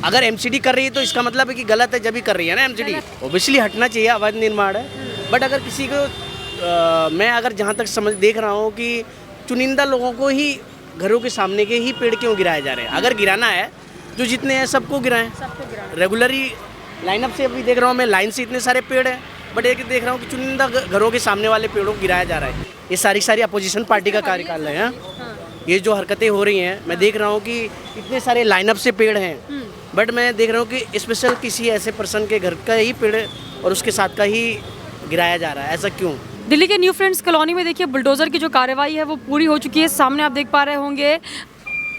अगर एमसीडी कर रही है तो इसका मतलब है कि गलत है, जब भी कर रही है ना एमसीडी। ओबियसली हटना चाहिए, अवैध निर्माण है। बट अगर किसी को मैं अगर जहाँ तक समझ देख रहा हूँ कि चुनिंदा लोगों को ही घरों के सामने के ही पेड़ क्यों गिराए जा रहे हैं। अगर गिराना है जो जितने हैं सबको गिराएं, रेगुलरली लाइनअप से अभी देख रहा हूँ मैं, लाइन से इतने सारे पेड़ हैं, बट एक देख रहा हूँ कि चुनिंदा घरों के सामने वाले पेड़ों को गिराया जा रहा है। ये सारी अपोजिशन पार्टी का कार्यकाल है। ये जो हरकतें हो रही हैं, मैं देख रहा हूँ कि इतने सारे लाइनअप से पेड़ हैं, बट मैं देख रहा हूँ कि स्पेशल किसी ऐसे पर्सन के घर का ही पेड़ और उसके साथ का ही गिराया जा रहा है। ऐसा क्यों? दिल्ली के न्यू फ्रेंड्स कॉलोनी में देखिए बुलडोज़र की जो कार्रवाई है वो पूरी हो चुकी है। सामने आप देख पा रहे होंगे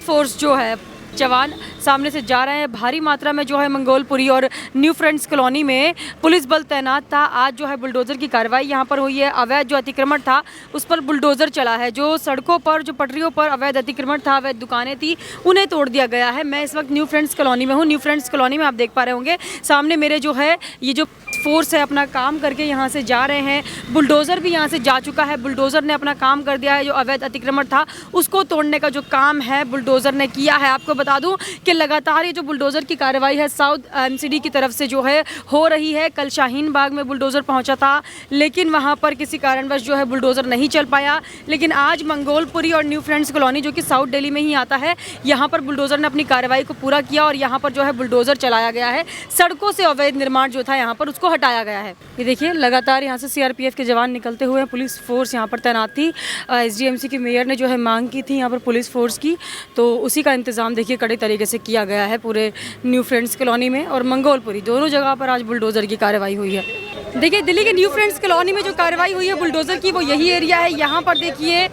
फोर्स जो है, जवान सामने से जा रहे हैं। भारी मात्रा में जो है मंगोलपुरी और न्यू फ्रेंड्स कॉलोनी में पुलिस बल तैनात था। आज जो है बुलडोज़र की कार्रवाई यहाँ पर हुई है। अवैध जो अतिक्रमण था उस पर बुलडोज़र चला है। जो सड़कों पर, जो पटरियों पर अवैध अतिक्रमण था, अवैध दुकानें थी, उन्हें तोड़ दिया गया है। मैं इस वक्त न्यू फ्रेंड्स कॉलोनी में हूँ। न्यू फ्रेंड्स कॉलोनी में आप देख पा रहे होंगे सामने मेरे जो है ये जो फोर्स है अपना काम करके यहाँ से जा रहे हैं। बुलडोज़र भी यहाँ से जा चुका है। बुलडोज़र ने अपना काम कर दिया है। जो अवैध अतिक्रमण था उसको तोड़ने का जो काम है बुलडोज़र ने किया है। आपको बता दूं कि लगातार ये जो बुलडोज़र की कार्रवाई है साउथ एमसीडी की तरफ से जो है हो रही है। कल शाहीन बाग में बुलडोज़र पहुँचा था, लेकिन वहाँ पर किसी कारणवश जो है बुलडोज़र नहीं चल पाया। लेकिन आज मंगोलपुरी और न्यू फ्रेंड्स कॉलोनी जो कि साउथ दिल्ली में ही आता है, यहाँ पर बुलडोज़र ने अपनी कार्रवाई को पूरा किया और यहाँ पर जो है बुलडोज़र चलाया गया है। सड़कों से अवैध निर्माण जो था यहाँ पर उसको हटाया गया है। ये देखिए लगातार यहाँ से सीआरपीएफ के जवान निकलते हुए, पुलिस फोर्स यहाँ पर तैनात थी। एसडीएमसी की मेयर ने जो है मांग की थी यहाँ पर पुलिस फोर्स की, तो उसी का इंतजाम देखिए कड़े तरीके से किया गया है पूरे न्यू फ्रेंड्स कॉलोनी में और मंगोलपुरी दोनों जगह पर आज बुलडोज़र की कार्रवाई हुई है। देखिए दिल्ली के न्यू फ्रेंड्स कॉलोनी में जो कार्रवाई हुई है बुलडोज़र की वो यही एरिया है। यहाँ पर देखिए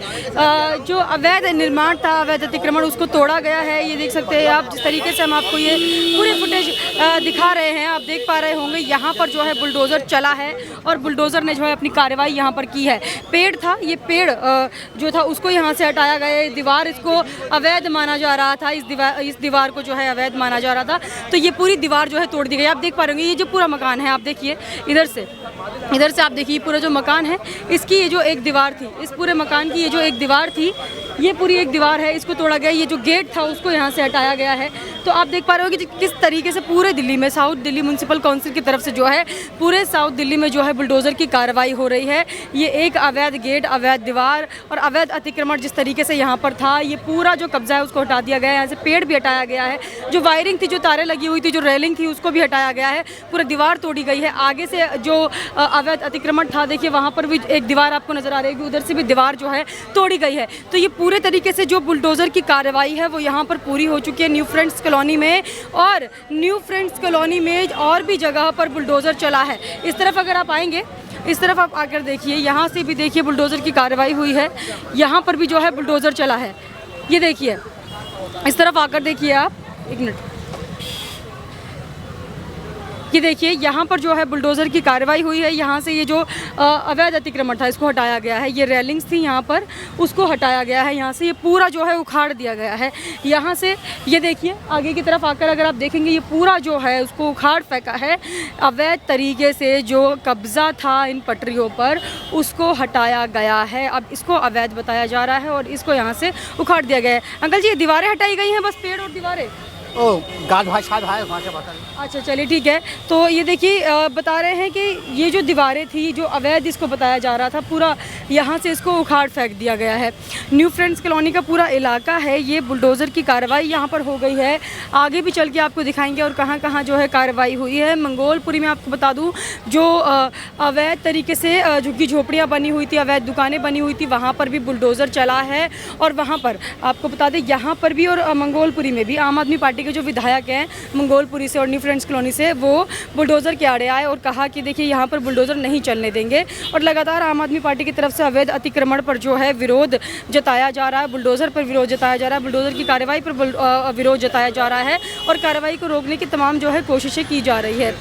जो अवैध निर्माण था, अवैध अतिक्रमण, उसको तोड़ा गया है। ये देख सकते हैं आप, जिस तरीके से हम आपको ये पूरे फुटेज दिखा रहे हैं, आप देख पा रहे होंगे यहाँ पर जो है बुलडोज़र चला है और बुलडोज़र ने जो है अपनी कार्रवाई यहाँ पर की है। पेड़ था, ये पेड़ जो था उसको यहाँ से हटाया गया। दीवार इसको अवैध माना जा रहा था, इस दीवार को जो है अवैध माना जा रहा था, तो ये पूरी दीवार जो है तोड़ दी गई। आप देख पा रहे होंगे ये जो पूरा मकान है, आप देखिए इधर से आप देखिए पूरा जो मकान है इसकी ये जो एक दीवार थी, इस पूरे मकान की ये जो एक दीवार थी, ये पूरी एक दीवार है, इसको तोड़ा गया। ये जो गेट था उसको यहाँ से हटाया गया है। तो आप देख पा रहे हो कि किस तरीके से पूरे दिल्ली में, साउथ दिल्ली म्यूनसिपल काउंसिल की तरफ से जो है पूरे साउथ दिल्ली में जो है बुलडोज़र की कार्रवाई हो रही है। ये एक अवैध गेट, अवैध दीवार और अवैध अतिक्रमण जिस तरीके से यहाँ पर था, ये पूरा जो कब्जा है उसको हटा दिया गया है। यहाँ से पेड़ भी हटाया गया है, जो वायरिंग थी, जो तारें लगी हुई थी, जो रेलिंग थी, उसको भी हटाया गया है। पूरा दीवार तोड़ी गई है। आगे से जो अवैध अतिक्रमण था, देखिए वहाँ पर भी एक दीवार आपको नज़र आ रही है, उधर से भी दीवार जो है तोड़ी गई है। तो ये पूरे तरीके से जो बुलडोज़र की कार्रवाई है वो यहाँ पर पूरी हो चुकी है न्यू फ्रेंड्स कॉलोनी में, और न्यू फ्रेंड्स कॉलोनी में और भी जगह पर बुलडोज़र चला है। इस तरफ अगर आप आएंगे, इस तरफ आप आकर देखिए, यहाँ से भी देखिए बुलडोज़र की कार्रवाई हुई है। यहाँ पर भी जो है बुलडोज़र चला है। ये देखिए, इस तरफ आकर देखिए आप, एक मिनट, ये देखिए यहाँ पर जो है बुलडोज़र की कार्रवाई हुई है। यहाँ से ये जो अवैध अतिक्रमण था इसको हटाया गया है। ये रेलिंग्स थी यहाँ पर, उसको हटाया गया है। यहाँ से ये पूरा जो है उखाड़ दिया गया है। यहाँ से ये देखिए आगे की तरफ आकर अगर आप देखेंगे, ये पूरा जो है उसको उखाड़ फेंका है। अवैध तरीके से जो कब्ज़ा था इन पटरियों पर उसको हटाया गया है। अब इसको अवैध बताया जा रहा है और इसको यहाँ से उखाड़ दिया गया है। अंकल जी, ये दीवारें हटाई गई हैं, बस पेड़ और दीवारें? गार्ड भाई साहब आए वहाँ से बता। अच्छा चलिए ठीक है। तो ये देखिए बता रहे हैं कि ये जो दीवारें थी, जो अवैध इसको बताया जा रहा था, पूरा यहाँ से इसको उखाड़ फेंक दिया गया है। न्यू फ्रेंड्स कॉलोनी का पूरा इलाका है, ये बुलडोज़र की कार्रवाई यहाँ पर हो गई है। आगे भी चल के आपको दिखाएंगे और कहाँ कहाँ जो है कार्रवाई हुई है। मंगोलपुरी में आपको बता दूँ, जो अवैध तरीके से झुग्गी झोपड़ियाँ बनी हुई थी, अवैध दुकानें बनी हुई थी, वहाँ पर भी बुलडोज़र चला है। और वहाँ पर आपको बता दें, यहाँ पर भी और मंगोलपुरी में भी आम आदमी पार्टी के जो विधायक हैं मंगोलपुरी से और न्यू फ्रेंड्स कॉलोनी से, वो बुलडोज़र के आड़े आए और कहा कि देखिए यहाँ पर बुलडोज़र नहीं चलने देंगे। और लगातार आम आदमी पार्टी की तरफ से अवैध अतिक्रमण पर जो है विरोध जताया जा रहा है, बुलडोज़र पर विरोध जताया जा रहा है, बुलडोज़र की कार्रवाई पर विरोध जताया जा रहा है और कार्रवाई को रोकने की तमाम जो है कोशिशें की जा रही है।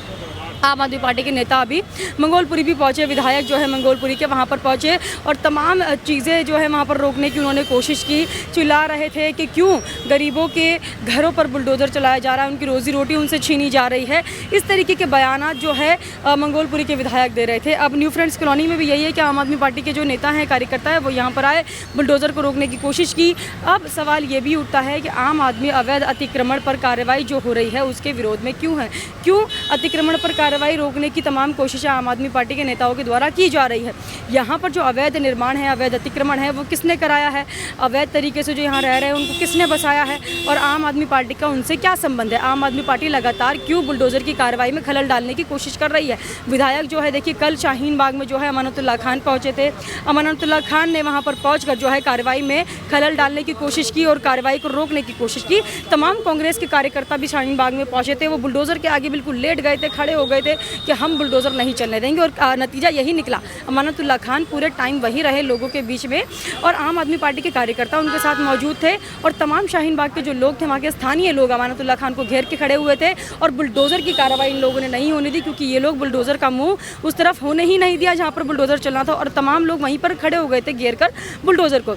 आम आदमी पार्टी के नेता अभी मंगोलपुरी भी पहुंचे, विधायक जो है मंगोलपुरी के वहां पर पहुंचे और तमाम चीज़ें जो है वहां पर रोकने की उन्होंने कोशिश की। चिल्ला रहे थे कि क्यों गरीबों के घरों पर बुलडोज़र चलाया जा रहा है, उनकी रोज़ी रोटी उनसे छीनी जा रही है। इस तरीके के बयानात जो है मंगोलपुरी के विधायक दे रहे थे। अब न्यू फ्रेंड्स कॉलोनी में भी यही है कि आम आदमी पार्टी के जो नेता हैं, कार्यकर्ता है, वो यहाँ पर आए, बुलडोज़र को रोकने की कोशिश की। अब सवाल ये भी उठता है कि आम आदमी अवैध अतिक्रमण पर कार्रवाई जो हो रही है उसके विरोध में क्यों है, क्यों अतिक्रमण पर कार्रवाई रोकने की तमाम कोशिशें आम आदमी पार्टी के नेताओं के द्वारा की जा रही है। यहाँ पर जो अवैध निर्माण है, अवैध अतिक्रमण है, वो किसने कराया है, अवैध तरीके से जो यहाँ रह रहे हैं उनको किसने बसाया है और आम आदमी पार्टी का उनसे क्या संबंध है। आम आदमी पार्टी लगातार क्यों बुलडोज़र की कार्रवाई में खलल डालने की कोशिश कर रही है। विधायक जो है देखिए कल शाहीन बाग में जो है अमानतुल्लाह खान पहुँचे थे। अमानतुल्लाह खान ने वहाँ पर पहुँचकर जो है कार्रवाई में खलल डालने की कोशिश की और कार्रवाई को रोकने की कोशिश की। तमाम कांग्रेस के कार्यकर्ता भी शाहीन बाग में पहुँचे थे, वो बुलडोज़र के आगे बिल्कुल लेट गए थे, खड़े हो गए थे कि हम बुलडोज़र नहीं चलने देंगे और नतीजा यही निकला। अमानतुल्लाह खान पूरे टाइम वहीं रहे लोगों के बीच में और आम आदमी पार्टी के कार्यकर्ता उनके साथ मौजूद थे और तमाम शाहीन बाग के जो लोग थे, वहाँ के स्थानीय लोग अमानतुल्लाह खान को घेर के खड़े हुए थे और बुलडोज़र की कार्रवाई इन लोगों ने नहीं होने दी, क्योंकि ये लोग बुलडोज़र का मुंह उस तरफ होने ही नहीं दिया जहाँ पर बुलडोज़र चलना था और तमाम लोग वहीं पर खड़े हो गए थे घेर कर बुलडोज़र को।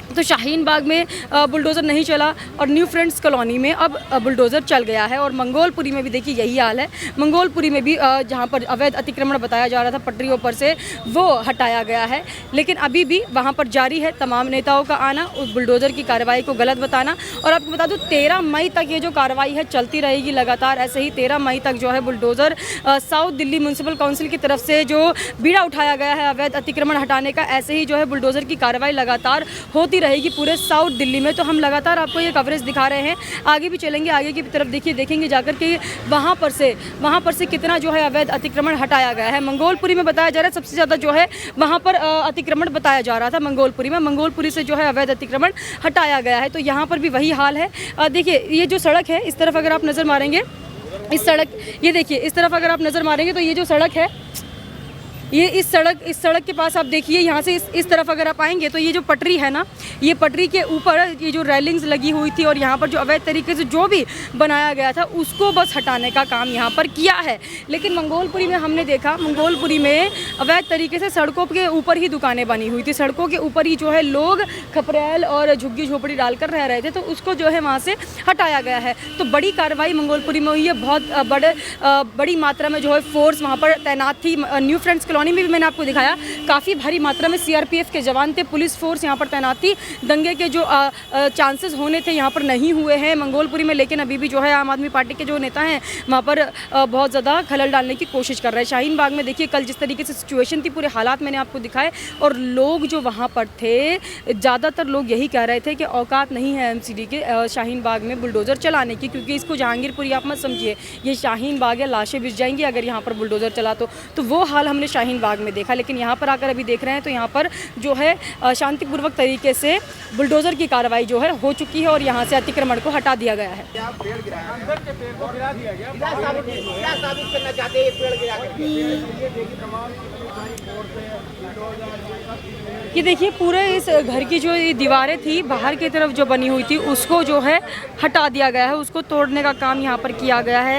तो शाहीन बाग में बुलडोज़र नहीं चला और न्यू फ्रेंड्स कॉलोनी में अब बुलडोज़र चल गया है और मंगोलपुरी में भी देखिए यही हाल है। मंगोलपुरी में भी जहाँ पर अवैध अतिक्रमण बताया जा रहा था पटरियों पर से, वो हटाया गया है, लेकिन अभी भी वहाँ पर जारी है तमाम नेताओं का आना, उस बुलडोज़र की कार्रवाई को गलत बताना। और आपको बता दूँ 13 मई तक ये जो कार्रवाई है चलती रहेगी लगातार ऐसे ही। 13 मई तक जो है bulldozer south Delhi municipal council की तरफ से जो बीड़ा उठाया गया है अवैध अतिक्रमण हटाने का, ऐसे ही जो है बुलडोज़र की कार्रवाई लगातार होती रहेगी पूरे साउथ दिल्ली में। तो हम लगातार आपको ये कवरेज दिखा रहे हैं, आगे भी चलेंगे, आगे की तरफ देखिए, देखेंगे जाकर कि वहाँ पर से कितना जो है अवैध अतिक्रमण हटाया गया है। मंगोलपुरी में बताया जा रहा है सबसे ज़्यादा जो है वहाँ पर अतिक्रमण बताया जा रहा था मंगोलपुरी में, मंगोलपुरी से जो है अवैध अतिक्रमण हटाया गया है। तो यहाँ पर भी वही हाल है। देखिए ये जो सड़क है, इस तरफ अगर आप नज़र मारेंगे, इस सड़क, ये देखिए इस तरफ अगर आप नज़र मारेंगे तो ये जो सड़क है, ये इस सड़क के पास आप देखिए, यहाँ से इस तरफ अगर आप आएंगे तो ये जो पटरी है ना, ये पटरी के ऊपर ये जो रेलिंग्स लगी हुई थी और यहाँ पर जो अवैध तरीके से जो भी बनाया गया था उसको बस हटाने का काम यहाँ पर किया है। लेकिन मंगोलपुरी में हमने देखा, मंगोलपुरी में अवैध तरीके से सड़कों के ऊपर ही दुकानें बनी हुई थी, सड़कों के ऊपर ही जो है लोग खपरेल और झुग्गी झोपड़ी डालकर रह रहे थे, तो उसको जो है वहाँ से हटाया गया है। तो बड़ी कार्रवाई मंगोलपुरी में हुई है, बहुत बड़ी मात्रा में जो है फोर्स वहाँ पर तैनात थी। न्यू फ्रेंड्स कॉलोनी में भी मैंने आपको दिखाया काफ़ी भारी मात्रा में सीआरपीएफ के जवान थे, पुलिस फोर्स यहाँ पर तैनात थी। दंगे के जो चांसेस होने थे यहाँ पर नहीं हुए हैं मंगोलपुरी में, लेकिन अभी भी जो है आम आदमी पार्टी के जो नेता हैं वहाँ पर बहुत ज़्यादा खलल डालने की कोशिश कर रहे हैं। शाहीन बाग में देखिए कल जिस तरीके से सिचुएशन थी, पूरे हालात मैंने आपको दिखाए और लोग जो वहाँ पर थे, ज़्यादातर लोग यही कह रहे थे कि औकात नहीं है एमसीडी के शाहीन बाग में बुलडोज़र चलाने की, क्योंकि इसको जहांगीरपुरी आप मत समझिए, ये शाहीन बाग है, लाशें बिछ जाएंगी अगर यहाँ पर बुलडोज़र चला तो वो हाल हमने शाहीन बाग में देखा। लेकिन यहाँ पर आकर अभी देख रहे हैं तो यहाँ पर जो है शांतिपूर्वक तरीके से बुलडोज़र की कार्रवाई जो है हो चुकी है और यहाँ से अतिक्रमण को हटा दिया गया है। ये देखिए पूरे इस घर की जो दीवारें थी बाहर की तरफ जो बनी हुई थी उसको जो है हटा दिया गया है, उसको तोड़ने का काम यहाँ पर किया गया है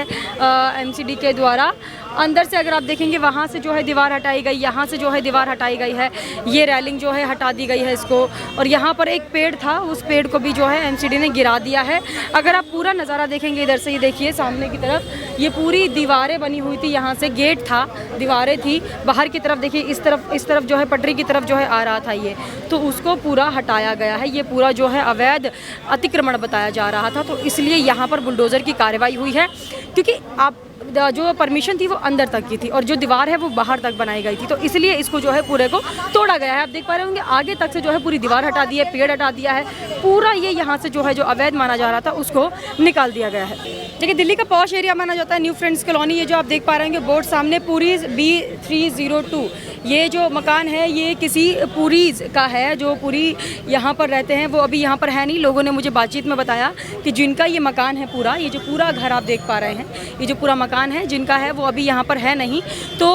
एमसीडी के द्वारा। अंदर से अगर आप देखेंगे वहाँ से जो है दीवार हटाई गई, यहाँ से जो है दीवार हटाई गई है, ये रेलिंग जो है हटा दी गई है इसको। और यहाँ पर एक पेड़ था, उस पेड़ को भी जो है एमसीडी ने गिरा दिया है। अगर आप पूरा नज़ारा देखेंगे इधर से, ही देखिए सामने की तरफ ये पूरी दीवारें बनी हुई थी, यहाँ से गेट था, दीवारें थी, बाहर की तरफ देखिए इस तरफ जो है पटरी की तरफ जो है आ रहा था ये, तो उसको पूरा हटाया गया है। ये पूरा जो है अवैध अतिक्रमण बताया जा रहा था, तो इसलिए यहाँ पर बुलडोज़र की कार्रवाई हुई है, क्योंकि आप जो परमिशन थी वो अंदर तक की थी और जो दीवार है वो बाहर तक बनाई गई थी, तो इसलिए इसको जो है पूरे को तोड़ा गया है। आप देख पा रहे होंगे आगे तक से जो है पूरी दीवार हटा दी है, पेड़ हटा दिया है, पूरा ये यहाँ से जो है जो अवैध माना जा रहा था उसको निकाल दिया गया है। देखिए दिल्ली का पॉश एरिया माना जाता है न्यू फ्रेंड्स कॉलोनी। ये जो आप देख पा रहे होंगे बोर्ड सामने, पूरी B302 ये जो मकान है ये किसी पूरी का है, जो पूरी यहाँ पर रहते हैं वो अभी यहाँ पर है नहीं। लोगों ने मुझे बातचीत में बताया कि जिनका ये मकान है पूरा, ये जो पूरा घर आप देख पा रहे हैं, ये जो पूरा मकान है जिनका है वो अभी यहाँ पर है नहीं। तो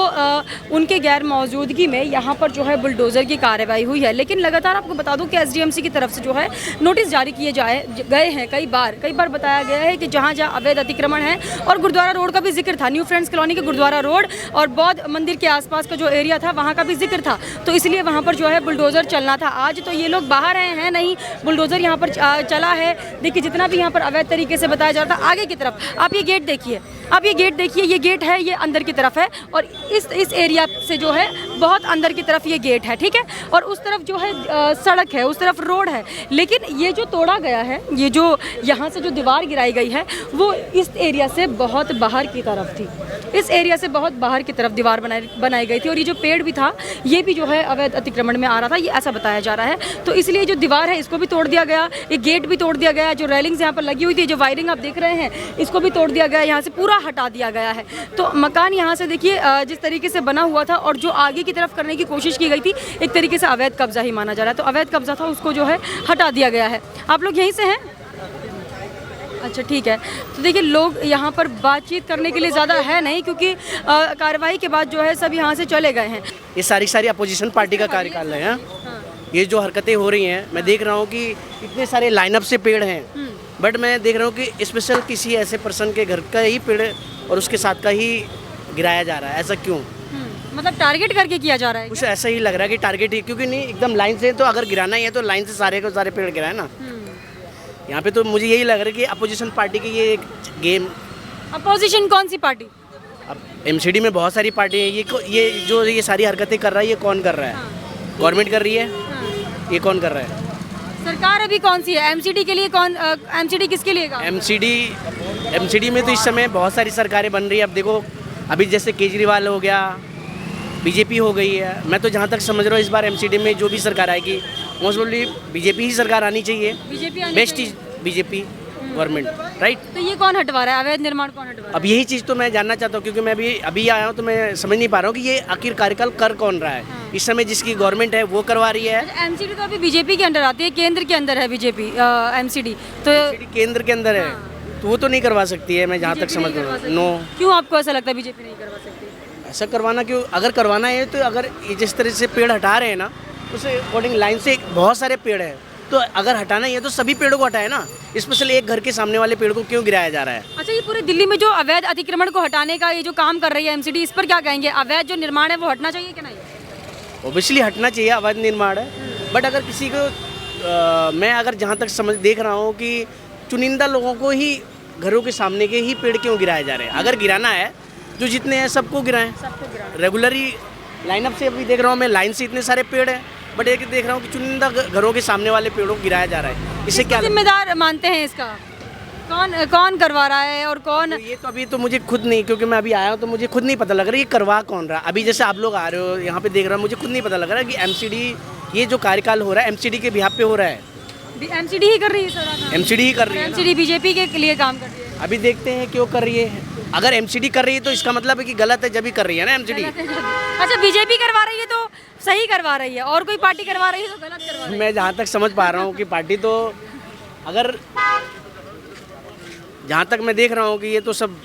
उनके गैर मौजूदगी में यहाँ पर जो है बुलडोज़र की कार्रवाई हुई है। लेकिन लगातार आपको बता दूँ कि एसडीएमसी की तरफ से जो है नोटिस जारी किए गए हैं। कई बार बताया गया है कि जहाँ जहाँ अवैध अतिक्रमण है, और गुरुद्वारा रोड का भी जिक्र था, न्यू फ्रेंड्स कॉलोनी के गुरुद्वारा रोड और बौद्ध मंदिर के आसपास का जो एरिया था वहाँ का भी जिक्र था, तो इसलिए वहाँ पर जो है बुलडोज़र चलना था। आज तो ये लोग बाहर हैं नहीं, बुलडोज़र यहाँ पर चला है। देखिए जितना भी यहाँ पर अवैध तरीके से बताया जा रहा था, आगे की तरफ आप ये गेट देखिए, ये गेट है, ये अंदर की तरफ है, और इस एरिया से जो है बहुत अंदर की तरफ ये गेट है, ठीक है, और उस तरफ जो है सड़क है, उस तरफ रोड है। लेकिन ये जो तोड़ा गया है, ये जो यहाँ से जो दीवार गिराई गई है वो इस एरिया से बहुत बाहर की तरफ थी, इस एरिया से बहुत बाहर की तरफ दीवार बनाई गई थी। और ये जो पेड़ भी था ये भी जो है अवैध अतिक्रमण में आ रहा था, ये ऐसा बताया जा रहा है। तो इसलिए जो दीवार है इसको भी तोड़ दिया गया, ये गेट भी तोड़ दिया गया, जो रेलिंग्स यहाँ पर लगी हुई थी, जो वायरिंग आप देख रहे हैं इसको भी तोड़ दिया गया, यहाँ से पूरा हटा दिया गया है। तो मकान यहाँ से देखिए जिस तरीके से बना हुआ था और जो आगे की तरफ करने की कोशिश की गई थी, एक तरीके से अवैध कब्जा ही माना जा रहा है। तो अवैध कब्जा था उसको जो है हटा दिया गया है। आप लोग यहीं से हैं? अच्छा ठीक है। तो देखिए लोग यहाँ पर बातचीत करने के लिए ज़्यादा है नहीं, क्योंकि कार्रवाई के बाद जो है सब यहाँ से चले गए हैं। ये सारी अपोजिशन पार्टी का कार्यकाल है। ये जो हरकतें हो रही हैं, मैं देख रहा हूँ कि इतने सारे लाइनअप से पेड़ हैं, बट मैं देख रहा हूँ कि स्पेशल किसी ऐसे पर्सन के घर का ही पेड़ और उसके साथ का ही गिराया जा रहा है। ऐसा क्यों? मतलब टारगेट करके किया जा रहा है? कुछ ऐसा ही लग रहा है कि टारगेट ही, क्योंकि नहीं एकदम लाइन से, तो अगर गिराना ही है तो लाइन से सारे को सारे पेड़ गिराए ना। यहाँ पे तो मुझे यही लग रहा है कि अपोजिशन पार्टी की ये एक गेम। अपोजिशन कौन सी पार्टी? अब एमसीडी में बहुत सारी पार्टी है। ये जो ये सारी हरकतें कर रहा है, ये कौन कर रहा है? गवर्नमेंट कर रही है। ये कौन कर रहा है? सरकार अभी कौन सी है? एमसीडी के लिए कौन? एमसीडी किसके लिए? एमसीडी में तो इस समय बहुत सारी सरकारें बन रही है। अब देखो, अभी जैसे केजरीवाल हो गया, बीजेपी हो गई है। मैं तो जहाँ तक समझ रहा हूँ इस बार एमसीडी में जो भी सरकार आएगी मोस्ट प्रोबेबली बीजेपी ही सरकार आनी चाहिए। Best is BJP government, right? तो ये कौन हटवा रहा है? अवैध निर्माण कौन हटवा रहा है? अब यही चीज़ तो मैं जानना चाहता हूँ, क्योंकि मैं अभी आया हूँ, तो मैं समझ नहीं पा रहा हूँ कि ये आखिर कार्यकाल कर कौन रहा है। इस समय जिसकी गवर्नमेंट है वो करवा रही है। एमसीडी तो अभी बीजेपी के अंडर आती है, केंद्र के अंदर है बीजेपी एमसीडी, तो केंद्र के अंदर है, तो वो तो नहीं करवा सकती है। मैं जहाँ तक समझ रहा हूँ, नो। क्यों आपको ऐसा लगता है बीजेपी नहीं करवा सकती? ऐसा करवाना क्यों? अगर करवाना है तो अगर जिस तरह से पेड़ हटा रहे हैं ना, उस अकॉर्डिंग लाइन से बहुत सारे पेड़ हैं, तो अगर हटाना ही है तो सभी पेड़ों को हटाए ना। स्पेशल एक घर के सामने वाले पेड़ को क्यों गिराया जा रहा है? अच्छा, ये पूरे दिल्ली में जो अवैध अतिक्रमण को हटाने का ये जो काम कर रही है एमसीडी, इस पर क्या कहेंगे? अवैध जो निर्माण है वो हटना चाहिए कि नहीं? ओबियसली हटना चाहिए, अवैध निर्माण है। बट अगर किसी को मैं अगर जहाँ तक समझ देख रहा हूँ कि चुनिंदा लोगों को ही घरों के सामने के ही पेड़ क्यों गिराए जा रहे हैं? अगर गिराना है जो जितने हैं सबको गिराएं। रेगुलरली लाइनअप से अभी देख रहा हूँ मैं, लाइन से इतने सारे पेड़ हैं, बट एक देख रहा हूँ कि चुनिंदा घरों के सामने वाले पेड़ों को गिराया जा रहा है। इससे क्या जिम्मेदार मानते हैं इसका? कौन करवा रहा है और कौन? तो ये तो अभी तो मुझे खुद नहीं, क्योंकि मैं अभी आया हूँ तो मुझे खुद नहीं पता लग रहा है ये करवा कौन रहा है। अभी जैसे आप लोग आ रहे हो यहाँ पे देख रहा हूँ, मुझे खुद नहीं पता लग रहा है कि एमसीडी ये जो कार्यकाल हो रहा है एमसीडी के बिहाफ पे हो रहा है। एमसीडी ही कर रही है सर? एमसीडी ही कर रही है। एमसीडी बीजेपी के लिए काम कर रही है। अभी देखते हैं क्यों कर रही है। अगर एमसीडी कर रही है तो इसका मतलब है कि गलत है जब भी कर रही है ना एमसीडी। अच्छा, बीजेपी करवा रही है तो सही करवा रही है, और कोई पार्टी करवा रही है तो गलत करवा रही है? मैं जहाँ तक समझ पा रहा हूँ कि पार्टी तो, अगर जहाँ तक मैं देख रहा हूँ कि ये तो सब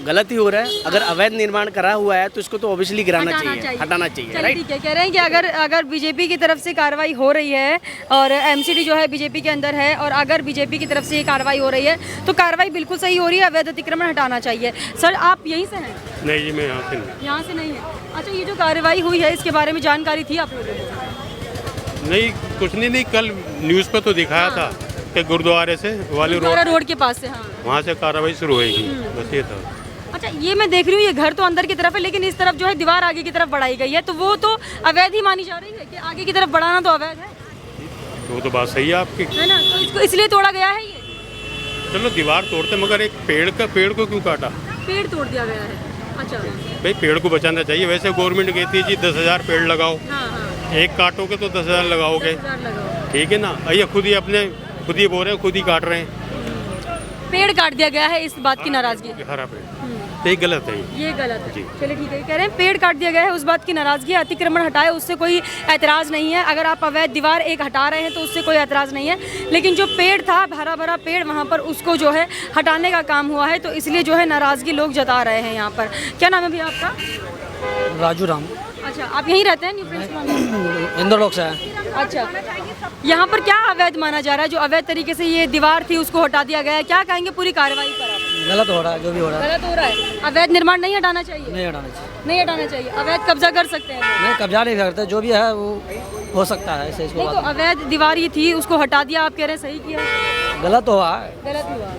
गलत ही हो रहा है। अगर अवैध निर्माण करा हुआ है तो इसको तो ऑब्वियसली गिराना चाहिए, हटाना चाहिए, राइट? ठीक है, कह रहे हैं कि अगर बीजेपी की तरफ से कार्रवाई हो रही है और एमसीडी जो है बीजेपी के अंदर है, और अगर बीजेपी की तरफ से ये कार्रवाई हो रही है तो कार्रवाई बिल्कुल सही हो रही है, अवैध अतिक्रमण हटाना चाहिए। सर आप यहीं से हैं? नहीं जी, मैं यहाँ से नहीं। है। अच्छा, ये जो कार्रवाई हुई है इसके बारे में जानकारी थी आप लोगों को? नहीं, कुछ नहीं, कल न्यूज़ पर तो दिखाया था कि गुरुद्वारे से वाली रोड के पास से, हाँ, वहाँ से कार्रवाई शुरू होगी, बस ये था। अच्छा, ये मैं देख रही हूँ ये घर तो अंदर की तरफ है, लेकिन इस तरफ जो है दीवार आगे की तरफ बढ़ाई गई है, तो वो तो अवैध ही मानी जा रही है कि आगे की तरफ बढ़ाना तो अवैध है? वो तो बात सही है आपकी, है ना? तो इसको इसलिए तोड़ा गया है ये? चलो दीवार तोड़ते, मगर एक पेड़ को क्यों काटा? पेड़ तोड़ दिया गया है। अच्छा भाई, पेड़ को बचाना चाहिए। वैसे गवर्नमेंट कहती है जी 10,000 पेड़ लगाओ। हाँ। एक काटोगे तो 10,000 लगाओगे, ठीक है ना? ये खुद ही बोल रहे हैं, खुद ही काट रहे हैं। पेड़ काट दिया गया है, इस बात की नाराजगी? हरा पेड़ तो ये गलत है ये गलत है। जी। चलिए ठीक है, कह रहे हैं पेड़ काट दिया गया है उस बात की नाराजगी है, अतिक्रमण हटाए उससे कोई ऐतराज़ नहीं है। अगर आप अवैध दीवार एक हटा रहे हैं तो उससे कोई ऐतराज़ नहीं है, लेकिन जो पेड़ था हरा भरा पेड़ वहाँ पर उसको जो है हटाने का काम हुआ है, तो इसलिए जो है नाराज़गी लोग जता रहे हैं यहाँ पर। क्या नाम है भैया आपका? राजू राम अच्छा, आप यहीं रहते हैं न्यू फ्रेंड्स कॉलोनी? इंद्रलोक से है। अच्छा, यहाँ पर क्या अवैध माना जा रहा है? जो अवैध तरीके से ये दीवार थी उसको हटा दिया गया है, क्या कहेंगे पूरी कार्रवाई पर आप? गलत हो रहा है जो भी हो रहा है, गलत हो रहा है। अवैध निर्माण नहीं हटाना चाहिए? नहीं हटाना चाहिए। नहीं हटाना चाहिए। अवैध कब्जा कर सकते हैं लोग। नहीं कब्जा नहीं करते, जो भी है वो हो सकता है ऐसे इसको नहीं तो अवैध दीवार ये थी उसको हटा दिया, आप कह रहे हैं सही किया? गलत हुआ है। गलत हुआ।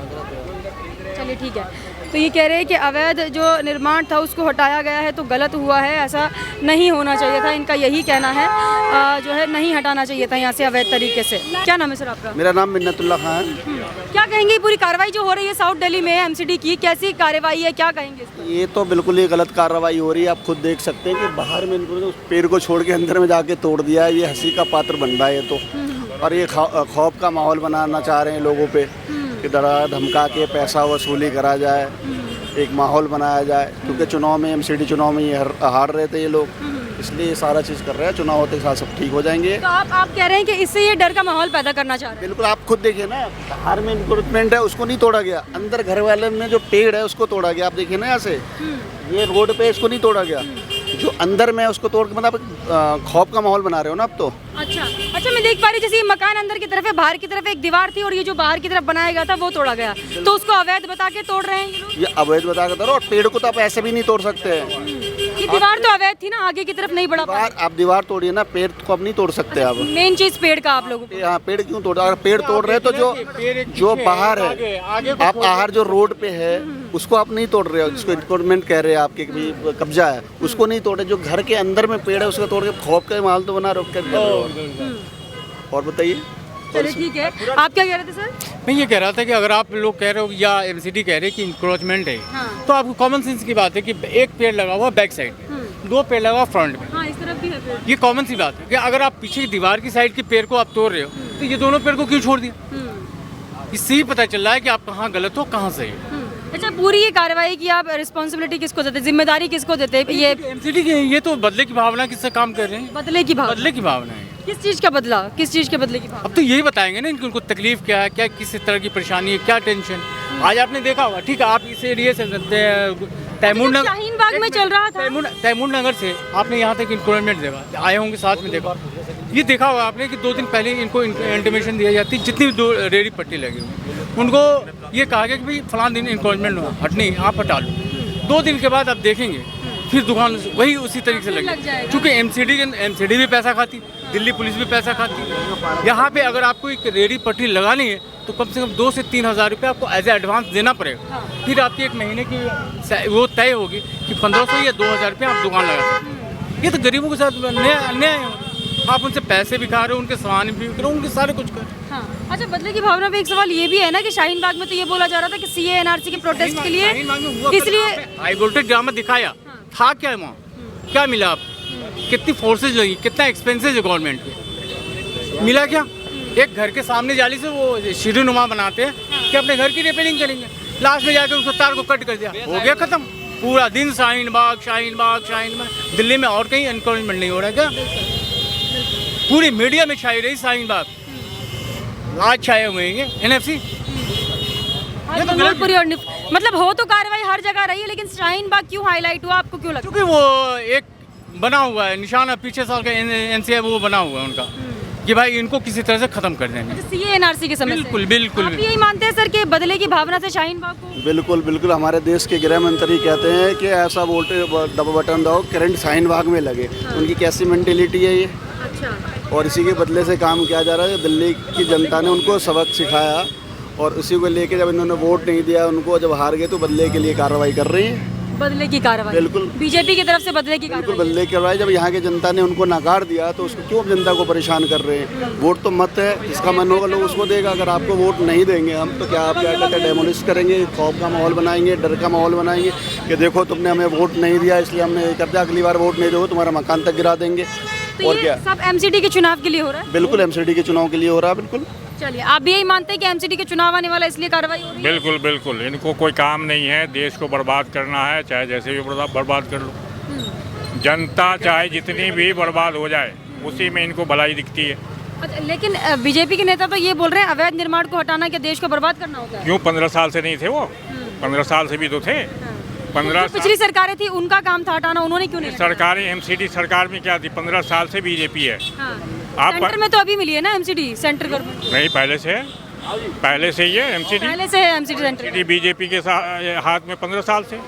चलिए ठीक है, तो ये कह रहे हैं कि अवैध जो निर्माण था उसको हटाया गया है तो गलत हुआ है, ऐसा नहीं होना चाहिए था, इनका यही कहना है। जो है नहीं हटाना चाहिए था यहाँ से अवैध तरीके से। क्या नाम है सर आपका? मेरा नाम मिन्नतुल्लाह खान है। क्या कहेंगे पूरी कार्रवाई जो हो रही है साउथ दिल्ली में एमसीडी की, कैसी कार्रवाई है, क्या कहेंगे इस पर? ये तो बिल्कुल ही गलत कार्रवाई हो रही है। आप खुद देख सकते हैं कि बाहर में इनको उस पेड़ को छोड़ के अंदर में जाके तोड़ दिया है। ये हंसी का पात्र बन रहा है ये तो। और ये खौफ का माहौल बनाना चाह रहे हैं लोगों पे कि डरा धमका के पैसा वसूली करा जाए, एक माहौल बनाया जाए, क्योंकि चुनाव में एमसीडी चुनाव में ये हार रहे थे ये लोग, इसलिए ये सारा चीज़ कर रहे हैं। चुनाव होते के साथ सब ठीक हो जाएंगे। तो आप कह रहे हैं कि इससे ये डर का माहौल पैदा करना चाह रहे हैं? बिल्कुल, आप खुद देखिए ना, बाहर में इन्क्रोचमेंट है उसको नहीं तोड़ा गया, अंदर घर वाले में जो पेड़ है उसको तोड़ा गया। आप देखिए ना यहाँ से, ये रोड पे इसको नहीं तोड़ा गया, जो अंदर में है उसको तोड़ के, मतलब खौफ का माहौल बना रहे हो ना आप तो। अच्छा अच्छा, मैं देख पा रही जैसे ये मकान अंदर की तरफ है, बाहर की तरफ एक दीवार थी और ये जो बाहर की तरफ बनाया गया था वो तोड़ा गया, तो उसको अवैध बता के तोड़ रहे हैं ये लोग? ये अवैध बता के तोड़ो, और पेड़ को तो आप ऐसे भी नहीं तोड़ सकते हैं। ये दीवार तो अवैध थी ना, आगे की तरफ नहीं बढ़ा पाए। आप दीवार तोड़िए ना, पेड़ को अब नहीं तोड़ सकते आप। मेन चीज पेड़ का आप लोगों को। यहाँ पेड़ क्यों तोड़, अगर पेड़ तोड़ रहे हैं तो जो बाहर है, आप बाहर जो रोड पे है उसको आप नहीं तोड़ रहे हो, जिसको इन्क्रोचमेंट कह रहे हैं आपके भी कब्जा है, उसको नहीं तोड़े। जो घर के अंदर में पेड़ है उसको तोड़ के खौफ का माहौल तो बना रहे हो। और बताइए। चलिए ठीक है, आप क्या कह रहे थे सर? मैं ये कह रहा था कि अगर आप लोग कह रहे हो या एमसीडी कह रहे हैं कि इंक्रोचमेंट है, हाँ। तो आपको कॉमन सेंस की बात है कि एक पेड़ लगा हुआ बैक साइड में, 2 पेड़ लगा हुआ फ्रंट में, हाँ, इस तरफ भी है पेड़। ये कॉमन सी बात है कि अगर आप पीछे की दीवार की साइड के पेड़ को आप तोड़ रहे हो तो ये दोनों पेड़ को क्यों छोड़ दिया? इससे ही पता चल रहा है कि आप कहाँ गलत हो कहाँ सही हो। अच्छा, पूरी ये कार्रवाई की आप रिस्पॉन्सिबिलिटी किसको देते, जिम्मेदारी किसको देते? ये एमसीडी की ये तो बदले की भावना किससे काम कर रहे हैं, बदले की भाव, बदले की भावना है। किस चीज का बदला, किस चीज के बदले की भाव? अब तो यही बताएंगे ना इनको, उनको तकलीफ क्या है, क्या किस तरह की परेशानी है, क्या टेंशन। आज आपने देखा होगा, ठीक है, आप इस एरिया से तैमूर नगर, शाहीन बाग में चल रहा था, तैमूर नगर से आपने यहाँ तक इंक्रोचमेंट देखा, आए होंगे साथ में, देखा ये देखा होगा आपने कि 2 दिन पहले इनको इंटीमेशन दिया जाती, जितनी भी 2 रेडी पट्टी लगी हुई उनको ये कहा गया कि भाई फलां दिन इंक्रोचमेंट हुआ, हटनी आप हटा लो। 2 दिन के बाद आप देखेंगे फिर दुकान वही उसी तरीके से लगी, क्योंकि एमसीडी भी पैसा खाती, दिल्ली पुलिस भी पैसा खाती। यहाँ पे अगर आपको एक रेडी पट्टी लगानी है तो कम से कम 2 से 3 हज़ार रुपये आपको एज ए एडवांस देना पड़ेगा, फिर आपकी 1 महीने की वो तय होगी कि 1500 या 2000 रुपये आप दुकान लगा सकते हैं। ये तो गरीबों के साथ अन्याय है। आप उनसे पैसे भी खा रहे हो, उनके सामान भी बिक रहे हो, उनके सारे कुछ कर। हाँ। अच्छा, बदले की भावना पे एक सवाल ये भी है ना कि शाहीन बाग में तो ये बोला जा रहा था कि सीए एनआरसी के प्रोटेस्ट के लिए, इसलिए हाई वोल्टेज ड्रामा दिखाया था, क्या वहाँ क्या मिला आप, कितनी फोर्सेज लगी, कितना एक्सपेंसेस है गवर्नमेंट के, मिला क्या? एक घर के सामने जाली से वो सीढ़ी नुमा बनाते हैं कि अपने घर की रिपेयरिंग करेंगे, लास्ट में जाकर उसको तार को कट कर दिया, हो गया खत्म। पूरा दिन शाहीन बाग शाहीन बाग शाहीन बाग। दिल्ली में और कहीं एनकाउंटमेंट नहीं हो रहा है क्या? पूरी मीडिया में छाई रही शाहीन बाग, आज छाए हुए हैं एनएफसी। ये तो मंगोलपुरी और मतलब हो तो कार्रवाई हर जगह रही है, लेकिन शाहीन बाग क्यों हाईलाइट हुआ, आपको क्यों लगा? क्योंकि वो एक बना हुआ है निशाना, पीछे साल का एनसीआई वो बना हुआ है उनका कि भाई इनको किसी तरह से खत्म कर देंगे। सीए एनआरसी के समय बिल्कुल बिल्कुल आप यही मानते हैं सर कि बदले की भावना से शाहीन बाग को? बिल्कुल बिल्कुल, हमारे देश के गृह मंत्री कहते हैं कि ऐसा वोल्टेज दबा बटन दो करंट शाहीन बाग में लगे। उनकी कैसी मेंटेलिटी है ये? अच्छा। और इसी के बदले से काम किया जा रहा है। दिल्ली की जनता ने उनको सबक सिखाया और उसी को लेके जब इन्होंने वोट नहीं दिया उनको, जब हार गए तो बदले के लिए कार्रवाई कर रही है। बदले की कार्रवाई बिल्कुल बीजेपी की तरफ से बदले की बिल्कुल कार्रवाई। बदले की कार्रवाई। जब यहाँ की जनता ने उनको नकार दिया तो उसको क्यों जनता को परेशान कर रहे हैं? वोट तो मत है, जिसका मन होगा लोग उसको देगा। अगर आपको वोट नहीं देंगे हम तो क्या आप क्या कहते हैं, डेमोलिश करेंगे, खौफ का माहौल बनाएंगे, डर का माहौल बनाएंगे कि देखो तुमने हमें वोट नहीं दिया इसलिए हमने ये कर दिया, अगली बार वोट नहीं दोगे तुम्हारा मकान तक गिरा देंगे। तो और ये क्या सब एमसीडी के चुनाव के लिए हो रहा है। बिल्कुल एमसीडी के चुनाव के लिए हो रहा है बिल्कुल। चलिए, आप भी यही मानते हैं कि एमसीडी के चुनाव आने वाला इसलिए कार्रवाई हो रही है? बिल्कुल बिल्कुल, इनको कोई काम नहीं है, देश को बर्बाद करना है, चाहे जैसे भी बर्बाद कर लो। जनता चाहे जितनी भी बर्बाद हो जाए उसी में इनको भलाई दिखती है। अच्छा, लेकिन बीजेपी के नेता तो ये बोल रहे हैं अवैध निर्माण को हटाना क्या देश को बर्बाद करना होता है? क्यों 15 साल से नहीं थे वो? 15 साल से भी तो थे। 15 जो पिछली सरकारें थी उनका काम था हटाना, उन्होंने क्यों नहीं हटाया? सरकारें एमसीडी सरकार में क्या थी? 15 साल से बीजेपी है। हाँ। आप सेंटर में तो अभी मिली है ना एमसीडी, सेंटर गवर्नमेंट नहीं, पहले से है, पहले से ही है एमसीडी। पहले से है एमसीडी सेंटर। बीजेपी के हाथ में 15 साल से।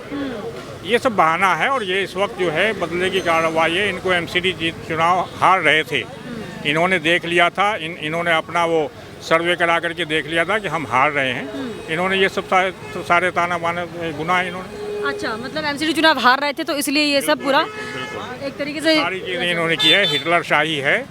ये सब बहाना है और ये इस वक्त जो है बदले की कार्रवाई है। इनको एमसीडी चुनाव हार रहे थे, इन्होंने देख लिया था, इन्होंने अपना वो सर्वे करा करके देख लिया था कि हम हार रहे हैं। इन्होंने ये सब सारे ताना बाना बुना है इन्होंने। अच्छा, मतलब एमसीडी चुनाव हार रहे थे तो इसलिए ये सब पूरा एक तरीके से सारी चीज़ें इन्होंने की है, हिटलर शाही है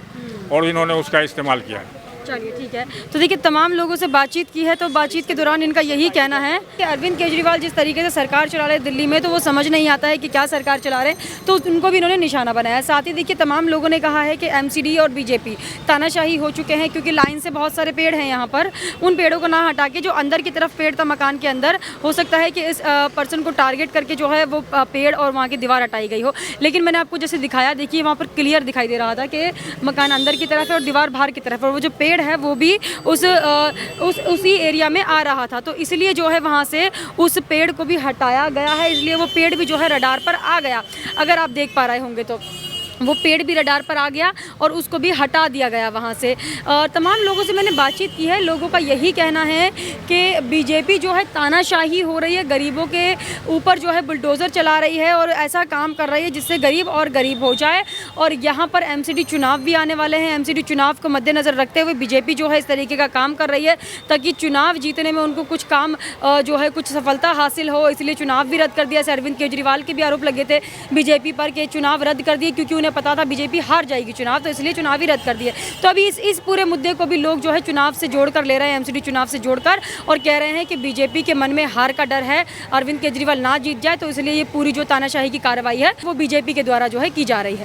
और इन्होंने उसका इस्तेमाल किया है। चलिए ठीक है। तो देखिए, तमाम लोगों से बातचीत की है तो बातचीत के दौरान इनका यही कहना है कि अरविंद केजरीवाल जिस तरीके से सरकार चला रहे हैं दिल्ली में, तो वो समझ नहीं आता है कि क्या सरकार चला रहे हैं, तो उनको भी इन्होंने निशाना बनाया। साथ ही देखिए, तमाम लोगों ने कहा है कि एमसीडी और बीजेपी तानाशाही हो चुके हैं, क्योंकि लाइन से बहुत सारे पेड़ हैं यहाँ पर। उन पेड़ों को ना हटा के जो अंदर की तरफ पेड़ था मकान के अंदर, हो सकता है कि इस पर्सन को टारगेट करके जो है वो पेड़ और वहाँ की दीवार हटाई गई हो। लेकिन मैंने आपको जैसे दिखाया, देखिए वहाँ पर क्लियर दिखाई दे रहा था कि मकान अंदर की तरफ है और दीवार बाहर की तरफ है, और वो जो पेड़ है वो भी उसी एरिया में आ रहा था। तो इसलिए जो है वहाँ से उस पेड़ को भी हटाया गया है, इसलिए वो पेड़ भी जो है रडार पर आ गया। अगर आप देख पा रहे होंगे तो वो पेड़ भी रडार पर आ गया और उसको भी हटा दिया गया वहाँ से। तमाम लोगों से मैंने बातचीत की है, लोगों का यही कहना है कि बीजेपी जो है तानाशाही हो रही है, गरीबों के ऊपर जो है बुलडोज़र चला रही है और ऐसा काम कर रही है जिससे गरीब और गरीब हो जाए। और यहाँ पर एमसीडी चुनाव भी आने वाले हैं, एमसीडी चुनाव को मद्देनज़र रखते हुए बीजेपी जो है इस तरीके का काम कर रही है ताकि चुनाव जीतने में उनको कुछ काम जो है कुछ सफलता हासिल हो, इसलिए चुनाव भी रद्द कर दिया। अरविंद केजरीवाल के भी आरोप लगे थे बीजेपी पर कि चुनाव रद्द कर दिए, क्योंकि उन्हें पता था बीजेपी हार जाएगी चुनाव, तो इसलिए चुनाव ही रद्द कर दिए। तो अभी इस पूरे मुद्दे को भी लोग जो है चुनाव से जोड़कर ले रहे हैं, एमसीडी चुनाव से जोड़कर, और कह रहे हैं कि बीजेपी के मन में हार का डर है, अरविंद केजरीवाल ना जीत जाए, तो इसलिए ये पूरी जो तानाशाही की कार्रवाई है वो बीजेपी के द्वारा जो है की जा रही है।